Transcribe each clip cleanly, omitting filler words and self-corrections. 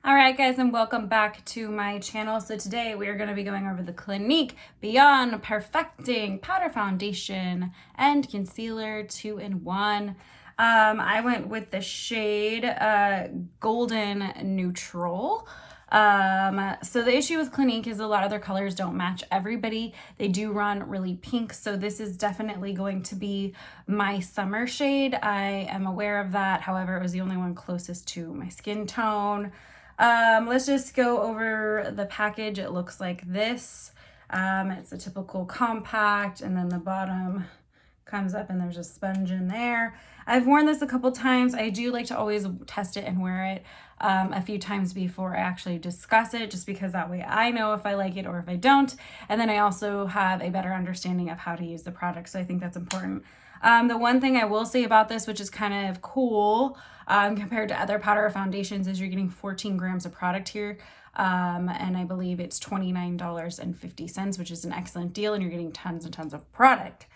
All right, guys, and welcome back to my channel. So today we are going to be going over the Clinique Beyond Perfecting Powder Foundation and Concealer 2-in-1. I went with the shade Golden Neutral. So the issue with Clinique is a lot of their colors don't match everybody. They do run really pink, so this is definitely going to be my summer shade. I am aware of that. However, it was the only one closest to my skin tone. Let's just go over the package. It looks like this. It's a typical compact, and then the bottom comes up and there's a sponge in there. I've worn this a couple times. I do like to always test it and wear it a few times before I actually discuss it, just because that way I know if I like it or if I don't. And then I also have a better understanding of how to use the product. So I think that's important. The one thing I will say about this, which is kind of cool compared to other powder foundations, is you're getting 14 grams of product here. And I believe it's $29.50, which is an excellent deal, and you're getting tons and tons of product.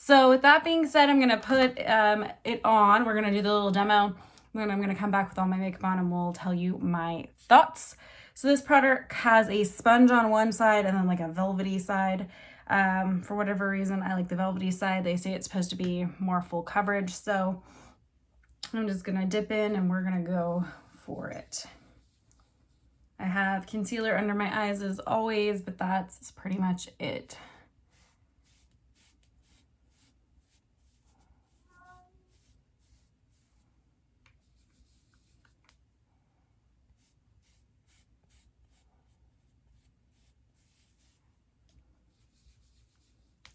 So with that being said, I'm going to put it on. We're going to do the little demo. Then I'm going to come back with all my makeup on and we'll tell you my thoughts. So this product has a sponge on one side and then like a velvety side. For whatever reason, I like the velvety side. They say it's supposed to be more full coverage. So I'm just going to dip in and we're going to go for it. I have concealer under my eyes as always, but that's pretty much it.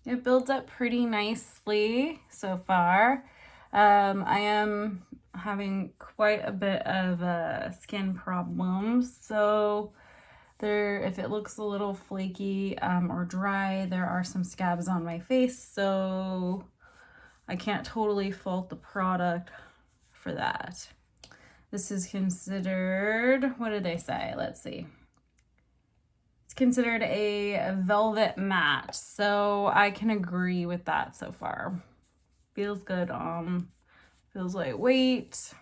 It builds up pretty nicely so far. I am having quite a bit of skin problems, so if it looks a little flaky or dry, there are some scabs on my face, so I can't totally fault the product for that. This is considered, what did they say? Let's see. Considered a velvet matte, so I can agree with that so far. Feels good. Feels lightweight.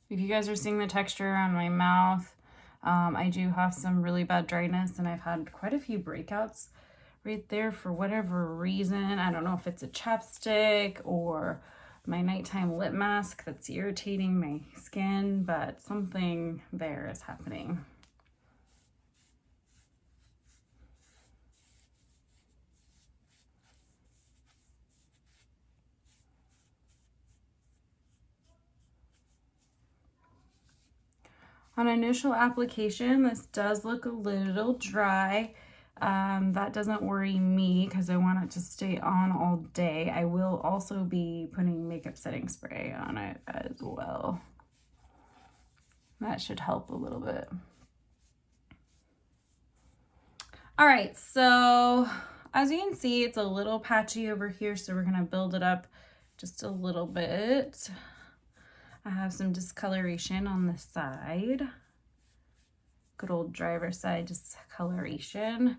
If you guys are seeing the texture on my mouth, I do have some really bad dryness, and I've had quite a few breakouts right there for whatever reason. I don't know if it's a chapstick or my nighttime lip mask that's irritating my skin, but something there is happening. On initial application, this does look a little dry. That doesn't worry me because I want it to stay on all day. I will also be putting makeup setting spray on it as well. That should help a little bit. All right, so as you can see, it's a little patchy over here, so we're gonna build it up just a little bit. I have some discoloration on the side. Good old driver's side discoloration.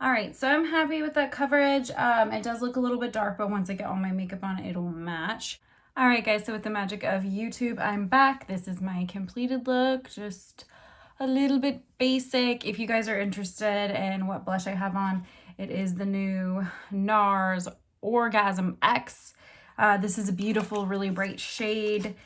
All right, so I'm happy with that coverage. It does look a little bit dark, but once I get all my makeup on, it'll match. All right, guys, so with the magic of YouTube, I'm back. This is my completed look, just a little bit basic. If you guys are interested in what blush I have on, it is the new NARS Orgasm X. This is a beautiful, really bright shade.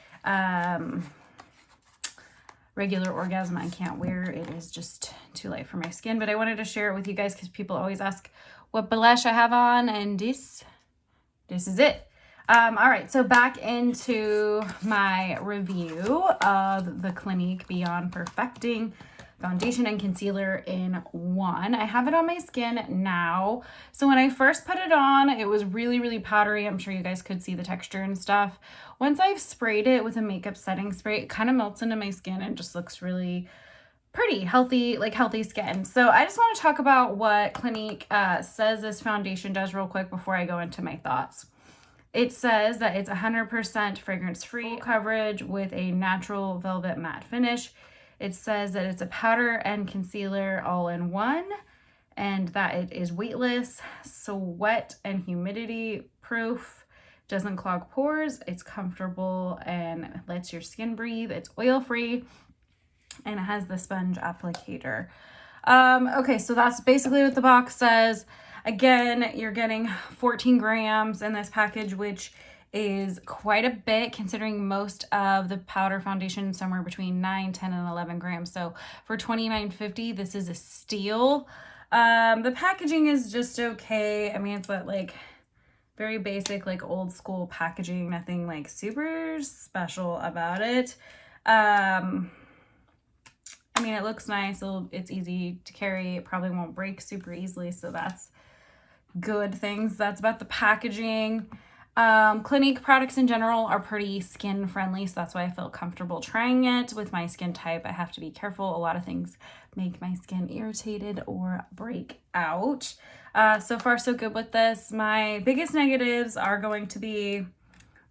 Regular Orgasm I can't wear. It is just too light for my skin, but I wanted to share it with you guys because people always ask what blush I have on, and this is it. All right, so back into my review of the Clinique Beyond Perfecting Foundation and Concealer in One. I have it on my skin now. So when I first put it on, it was really, really powdery. I'm sure you guys could see the texture and stuff. Once I've sprayed it with a makeup setting spray, it kind of melts into my skin and just looks really pretty, healthy, like healthy skin. So I just want to talk about what Clinique says this foundation does real quick before I go into my thoughts. It says that it's 100% fragrance-free coverage with a natural velvet matte finish. It says that it's a powder and concealer all in one, and that it is weightless, sweat and humidity proof, doesn't clog pores, it's comfortable and lets your skin breathe. It's oil free and it has the sponge applicator. Okay, so that's basically what the box says. Again, you're getting 14 grams in this package, which is quite a bit considering most of the powder foundation somewhere between 9, 10, and 11 grams. So for $29.50, this is a steal. The packaging is just okay. I mean, it's like very basic, like old school packaging, nothing like super special about it. I mean, it looks nice. It's easy to carry. It probably won't break super easily, so that's good things. That's about the packaging. Clinique products in general are pretty skin friendly, so that's why I feel comfortable trying it. With my skin type, I have to be careful. A lot of things make my skin irritated or break out. So far, so good with this. My biggest negatives are going to be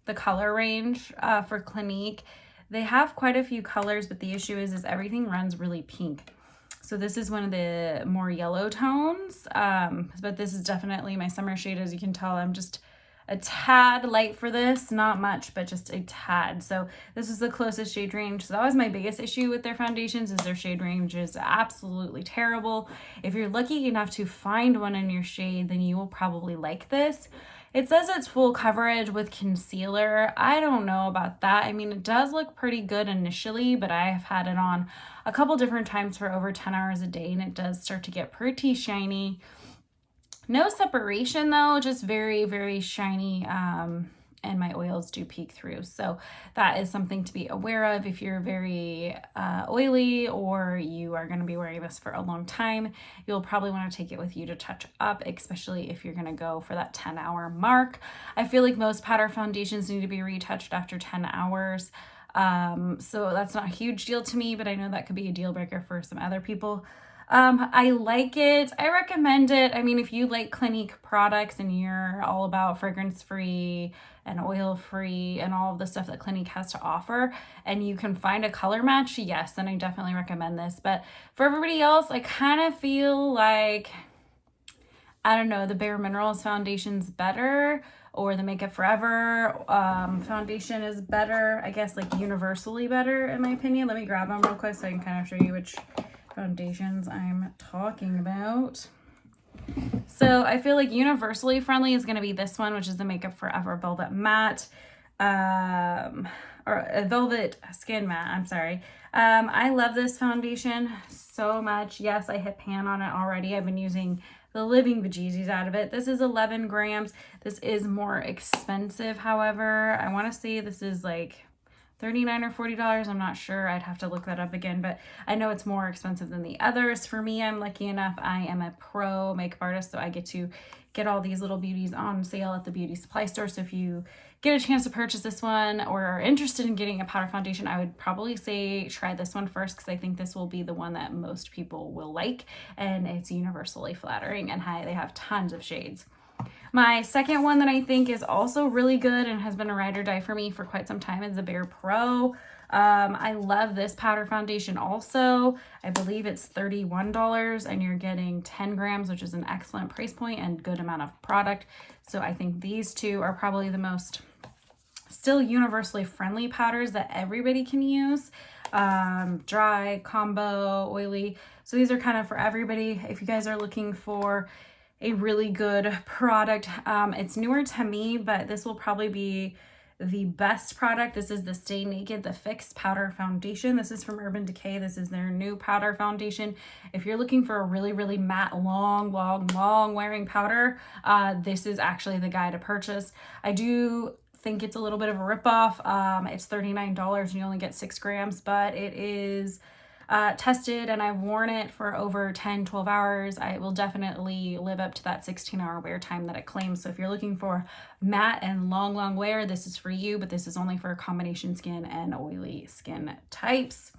the color range for Clinique. They have quite a few colors, but the issue is everything runs really pink. So this is one of the more yellow tones, but this is definitely my summer shade. As you can tell, I'm just a tad light for this, not much, but just a tad. So this is the closest shade range. So that was my biggest issue with their foundations, is their shade range is absolutely terrible. If you're lucky enough to find one in your shade, then you will probably like this. It says it's full coverage with concealer. I don't know about that. I mean, it does look pretty good initially, but I have had it on a couple different times for over 10 hours a day, and it does start to get pretty shiny. No separation though, just very, very shiny, and my oils do peek through. So that is something to be aware of if you're very oily or you are going to be wearing this for a long time. You'll probably want to take it with you to touch up, especially if you're going to go for that 10-hour mark. I feel like most powder foundations need to be retouched after 10 hours. So that's not a huge deal to me, but I know that could be a deal breaker for some other people. I like it. I recommend it. I mean, if you like Clinique products and you're all about fragrance-free and oil-free and all of the stuff that Clinique has to offer, and you can find a color match, yes, then I definitely recommend this. But for everybody else, I kind of feel like, I don't know, the Bare Minerals foundation's better, or the Makeup Forever foundation is better. I guess like universally better in my opinion. Let me grab them real quick so I can kind of show you which foundations I'm talking about. So I feel like universally friendly is going to be this one, which is the Makeup Forever Velvet Matte, or a Velvet Skin Matte, I'm sorry. I love this foundation so much. Yes, I hit pan on it already. I've been using the living bejesus out of it. This is 11 grams. This is more expensive, however. I want to say this is like $39 or $40. I'm not sure. I'd have to look that up again, but I know it's more expensive than the others. For me, I'm lucky enough. I am a pro makeup artist, so I get to get all these little beauties on sale at the beauty supply store. So if you get a chance to purchase this one or are interested in getting a powder foundation, I would probably say try this one first, because I think this will be the one that most people will like, and it's universally flattering, and they have tons of shades. My second one that I think is also really good and has been a ride or die for me for quite some time is the Bare Pro. I love this powder foundation also. I believe it's $31 and you're getting 10 grams, which is an excellent price point and good amount of product. So I think these two are probably the most still universally friendly powders that everybody can use. Dry, combo, oily. So these are kind of for everybody. If you guys are looking for a really good product, it's newer to me, but this will probably be the best product. This is the Stay Naked, the Fix Powder Foundation. This is from Urban Decay. This is their new powder foundation. If you're looking for a really, really matte, long wearing powder, this is actually the guy to purchase. I do think it's a little bit of a ripoff. It's $39 and you only get 6 grams, but it is tested and I've worn it for over 10-12 hours. I will definitely live up to that 16-hour wear time that it claims. So if you're looking for matte and long wear, this is for you, but this is only for combination skin and oily skin types.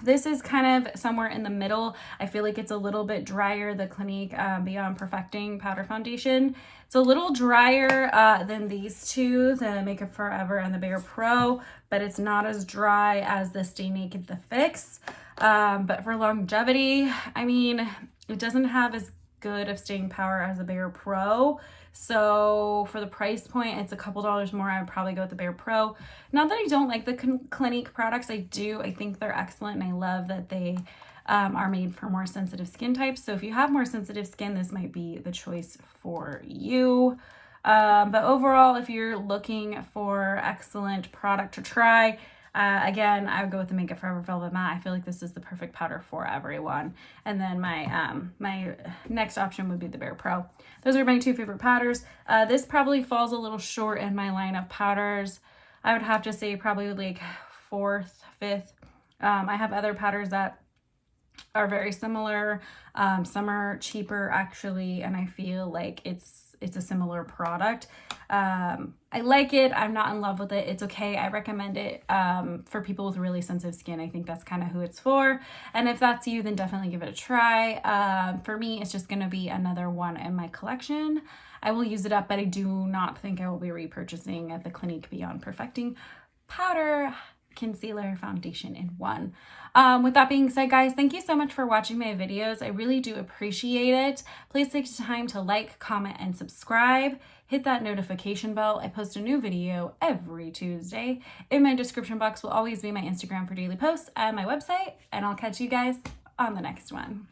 This is kind of somewhere in the middle. I feel like it's a little bit drier, the Clinique Beyond Perfecting Powder Foundation. It's a little drier than these two, the Makeup Forever and the Bare Pro, but it's not as dry as the Stay Naked, the Fix. But for longevity, I mean, it doesn't have as good of staying power as the Bare Pro. So for the price point, it's a couple dollars more. I would probably go with the Bare Pro. Not that I don't like the Clinique products. I do. I think they're excellent, and I love that they are made for more sensitive skin types. So if you have more sensitive skin, this might be the choice for you. But overall, if you're looking for excellent product to try, again, I would go with the Makeup Forever Velvet Matte. I feel like this is the perfect powder for everyone. And then my next option would be the Bare Pro. Those are my two favorite powders. This probably falls a little short in my line of powders. I would have to say probably like fourth, fifth. I have other powders that are very similar. Some are cheaper actually, and I feel like it's a similar product. I like it. I'm not in love with it. It's okay. I recommend it for people with really sensitive skin. I think that's kind of who it's for. And if that's you, then definitely give it a try. For me, it's just going to be another one in my collection. I will use it up, but I do not think I will be repurchasing the Clinique Beyond Perfecting Powder Concealer Foundation in one. With that being said, guys, thank you so much for watching my videos. I really do appreciate it. Please take the time to like, comment, and subscribe. Hit that notification bell. I post a new video every Tuesday. In my description box will always be my Instagram for daily posts and my website, and I'll catch you guys on the next one.